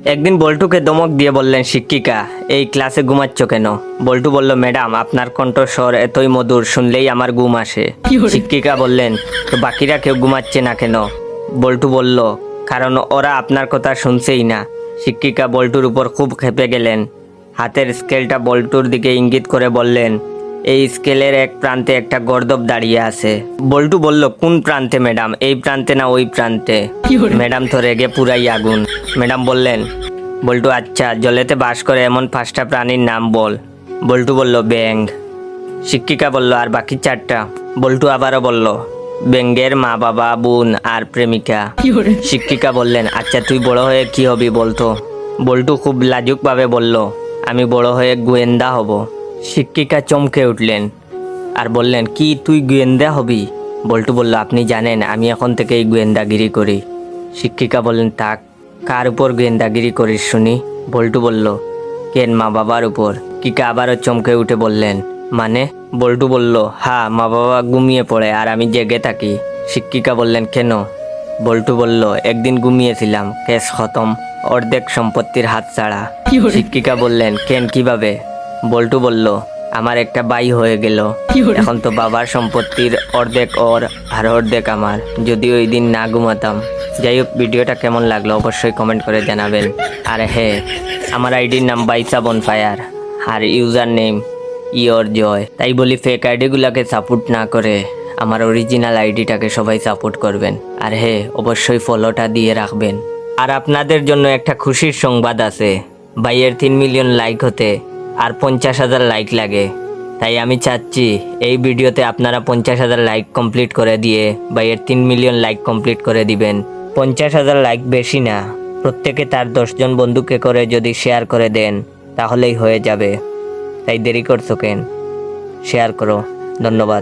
একদিন বল্টুকে ধমক দিয়ে বললেন শিক্ষিকা, এই ক্লাসে ঘুমাচ্ছ কেন? বল্টু বলল, ম্যাডাম আপনার কণ্ঠস্বর এতই মধুর, শুনলেই আমার ঘুম আসে। শিক্ষিকা বললেন, তো বাকিরা কেউ ঘুমাচ্ছে না কেন? বল্টু বলল, কারণ ওরা আপনার কথা শুনছেই না। শিক্ষিকা বল্টুর উপর খুব ক্ষেপে গেলেন। হাতের স্কেলটা বল্টুর দিকে ইঙ্গিত করে বললেন, এই স্কেলের এক প্রান্তে একটা গর্দভ দাঁড়িয়ে আছে। বল্টু বলল, কোন প্রান্তে ম্যাডাম? এই প্রান্তে না ওই প্রান্তে? ম্যাডাম তো রেগে পুরাই আগুন। ম্যাডাম বললেন, বল্টু আচ্ছা, জলেতে বাস করে এমন 5টা প্রাণীর নাম বল। বল্টু বলল, ব্যাঙ। শিক্ষিকা বলল, আর বাকি 4টা? বল্টু আবারও বলল, ব্যাঙের মা, বাবা, বোন আর প্রেমিকা। শিক্ষিকা বললেন, আচ্ছা তুই বড় হয়ে কি হবি বলতো? বল্টু খুব লাজুকভাবে বলল, আমি বড় হয়ে গোয়েন্দা হব। শিক্ষিকা চমকে উঠলেন আর বললেন, কি তুই গোয়েন্দা হবি? বল্টু বলল, আপনি জানেন আমি এখন থেকেই গোয়েন্দাগিরি করি। শিক্ষিকা বললেন, থাক, কার উপর গোয়েন্দাগিরি করিস শুনি? বল্টু বলল, কেন, মা বাবার উপর। শিক্ষিকা আবারও চমকে উঠে বললেন, মানে? বল্টু বলল, হ্যাঁ, মা বাবা ঘুমিয়ে পড়ে আর আমি জেগে থাকি। শিক্ষিকা বললেন, কেন? বল্টু বলল, একদিন ঘুমিয়েছিলাম, কেস খতম, অর্ধেক সম্পত্তির হাত ছাড়া। শিক্ষিকা বললেন, কেন, কিভাবে? বল্টু বলল, আমার একটা ভাই হয়ে গেল, এখন তো বাবার সম্পত্তির অর্ধেক ওর আর অর্ধেক আমার। যদি ওই দিন না ঘুমাতাম। যাই হোক, ভিডিওটা কেমন লাগলো অবশ্যই কমেন্ট করে জানাবেন। আর হ্যাঁ, আমার আইডির নাম বাইসা বনফায়ার আর ইউজার নেম ইয়োর জয়। তাই বলি, ফেক আইডিগুলোকে সাপোর্ট না করে আমার অরিজিনাল আইডিটাকে সবাই সাপোর্ট করবেন। আর হ্যাঁ, অবশ্যই ফলোটা দিয়ে রাখবেন। আর আপনাদের জন্য একটা খুশির সংবাদ আছে। ভাইয়ের 3 মিলিয়ন লাইক হতে আর 50,000 লাইক লাগে। তাই আমি চাচ্ছি এই ভিডিওতে আপনারা 50,000 লাইক কমপ্লিট করে দিয়ে ভাইয়ের 3 মিলিয়ন লাইক কমপ্লিট করে দিবেন। 50,000 লাইক বেশি না, প্রত্যেকে তার 10 জন বন্ধুকে করে যদি শেয়ার করে দেন তাহলেই হয়ে যাবে। তাই দেরি করছো কেন? শেয়ার করো। ধন্যবাদ।